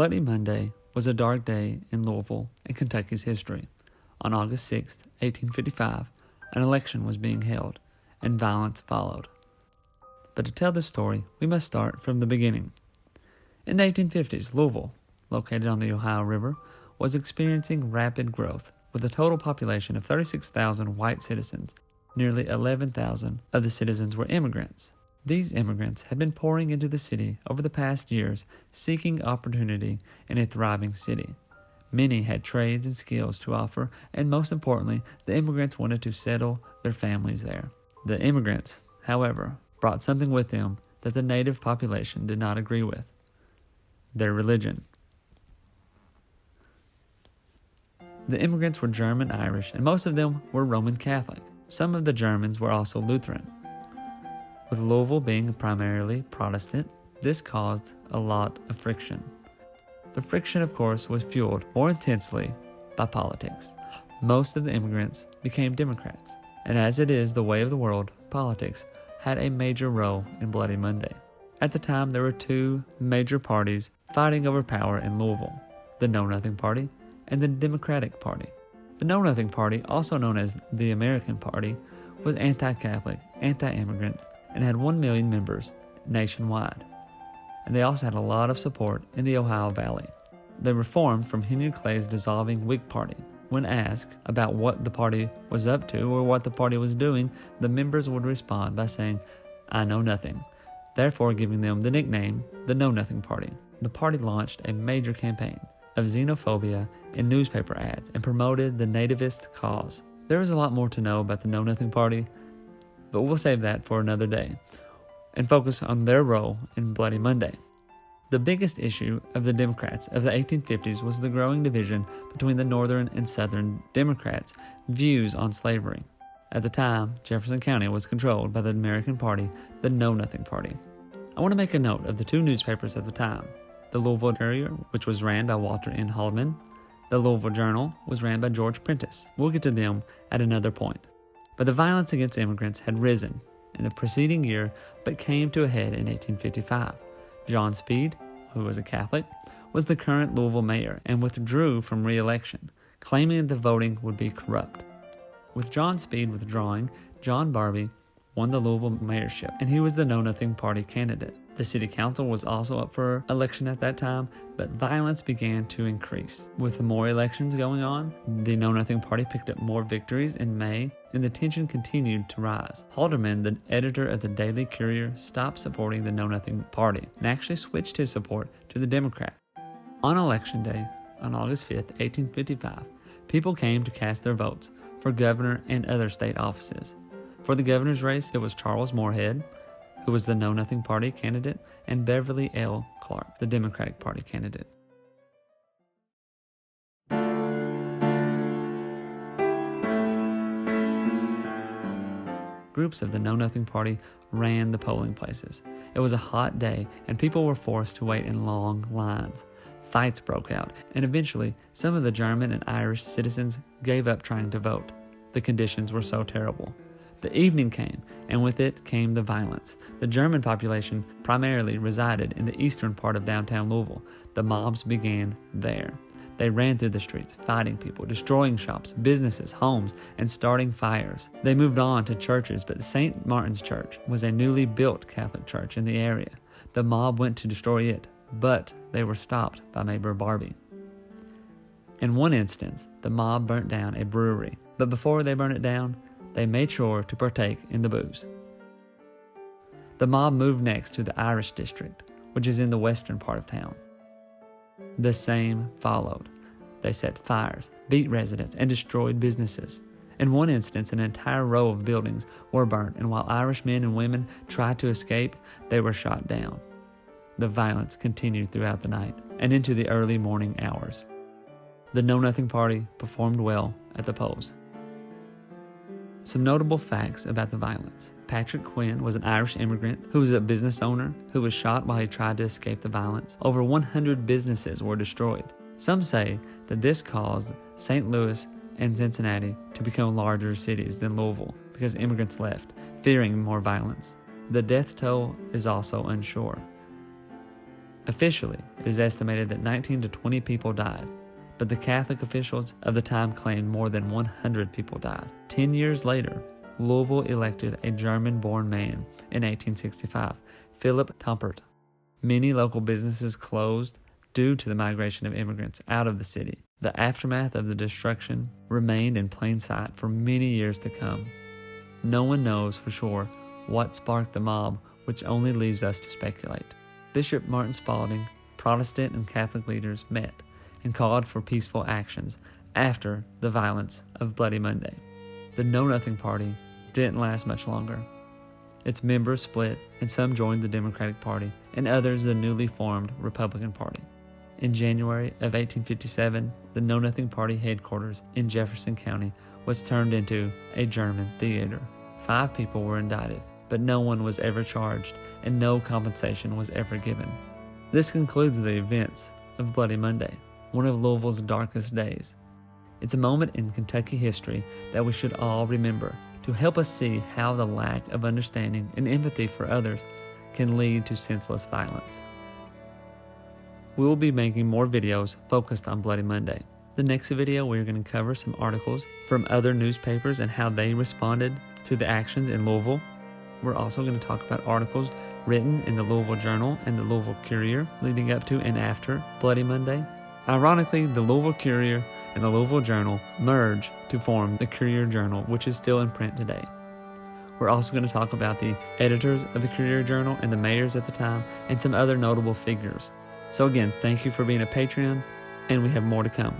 Bloody Monday was a dark day in Louisville and Kentucky's history. On August 6, 1855, an election was being held, and violence followed. But to tell this story, we must start from the beginning. In the 1850s, Louisville, located on the Ohio River, was experiencing rapid growth, with a total population of 36,000 white citizens. Nearly 11,000 of the citizens were immigrants. These immigrants had been pouring into the city over the past years, seeking opportunity in a thriving city. Many had trades and skills to offer, and most importantly, the immigrants wanted to settle their families there. The immigrants, however, brought something with them that the native population did not agree with: their religion. The immigrants were German, Irish, and most of them were Roman Catholic. Some of the Germans were also Lutheran. With Louisville being primarily Protestant, this caused a lot of friction. The friction, of course, was fueled more intensely by politics. Most of the immigrants became Democrats, and as it is the way of the world, politics had a major role in Bloody Monday. At the time, there were two major parties fighting over power in Louisville: the Know Nothing Party and the Democratic Party. The Know Nothing Party, also known as the American Party, was anti-Catholic, anti-immigrant, and had 1 million members nationwide. And they also had a lot of support in the Ohio Valley. They were formed from Henry Clay's dissolving Whig Party. When asked about what the party was up to or what the party was doing, the members would respond by saying, "I know nothing," therefore giving them the nickname, the Know Nothing Party. The party launched a major campaign of xenophobia in newspaper ads and promoted the nativist cause. There is a lot more to know about the Know Nothing Party, but we'll save that for another day and focus on their role in Bloody Monday. The biggest issue of the Democrats of the 1850s was the growing division between the Northern and Southern Democrats' views on slavery. At the time, Jefferson County was controlled by the American Party, the Know Nothing Party. I want to make a note of the two newspapers at the time. The Louisville Courier, which was ran by Walter N. Haldeman. The Louisville Journal was ran by George Prentice. We'll get to them at another point. But the violence against immigrants had risen in the preceding year, but came to a head in 1855. John Speed, who was a Catholic, was the current Louisville mayor and withdrew from re-election, claiming that the voting would be corrupt. With John Speed withdrawing, John Barbie won the Louisville mayorship, and he was the Know Nothing Party candidate. The city council was also up for election at that time, but violence began to increase. With more elections going on, the Know Nothing Party picked up more victories in May, and the tension continued to rise. Haldeman, the editor of the Daily Courier, stopped supporting the Know Nothing Party and actually switched his support to the Democrat. On Election Day, on August 5, 1855, people came to cast their votes for governor and other state offices. For the governor's race, it was Charles Moorhead, who was the Know Nothing Party candidate, and Beverly L. Clark, the Democratic Party candidate. Groups of the Know Nothing Party ran the polling places. It was a hot day, and people were forced to wait in long lines. Fights broke out, and eventually, some of the German and Irish citizens gave up trying to vote. The conditions were so terrible. The evening came, and with it came the violence. The German population primarily resided in the eastern part of downtown Louisville. The mobs began there. They ran through the streets, fighting people, destroying shops, businesses, homes, and starting fires. They moved on to churches, but St. Martin's Church was a newly built Catholic church in the area. The mob went to destroy it, but they were stopped by Mayor Barbie. In one instance, the mob burnt down a brewery, but before they burned it down, they made sure to partake in the booze. The mob moved next to the Irish district, which is in the western part of town. The same followed. They set fires, beat residents, and destroyed businesses. In one instance, an entire row of buildings were burnt, and while Irish men and women tried to escape, they were shot down. The violence continued throughout the night and into the early morning hours. The Know Nothing Party performed well at the polls. Some notable facts about the violence. Patrick Quinn was an Irish immigrant who was a business owner who was shot while he tried to escape the violence. Over 100 businesses were destroyed. Some say that this caused St. Louis and Cincinnati to become larger cities than Louisville because immigrants left, fearing more violence. The death toll is also unsure. Officially, it is estimated that 19 to 20 people died, but the Catholic officials of the time claimed more than 100 people died. 10 years later, Louisville elected a German-born man in 1865, Philip Tampert. Many local businesses closed due to the migration of immigrants out of the city. The aftermath of the destruction remained in plain sight for many years to come. No one knows for sure what sparked the mob, which only leaves us to speculate. Bishop Martin Spalding, Protestant and Catholic leaders met and called for peaceful actions after the violence of Bloody Monday. The Know Nothing Party didn't last much longer. Its members split, and some joined the Democratic Party and others the newly formed Republican Party. In January of 1857, the Know Nothing Party headquarters in Jefferson County was turned into a German theater. 5 people were indicted, but no one was ever charged and no compensation was ever given. This concludes the events of Bloody Monday, one of Louisville's darkest days. It's a moment in Kentucky history that we should all remember to help us see how the lack of understanding and empathy for others can lead to senseless violence. We will be making more videos focused on Bloody Monday. The next video, we're going to cover some articles from other newspapers and how they responded to the actions in Louisville. We're also going to talk about articles written in the Louisville Journal and the Louisville Courier leading up to and after Bloody Monday. Ironically, the Louisville Courier and the Louisville Journal merge to form the Courier Journal, which is still in print today. We're also going to talk about the editors of the Courier Journal and the mayors at the time and some other notable figures. So again, thank you for being a Patreon, and we have more to come.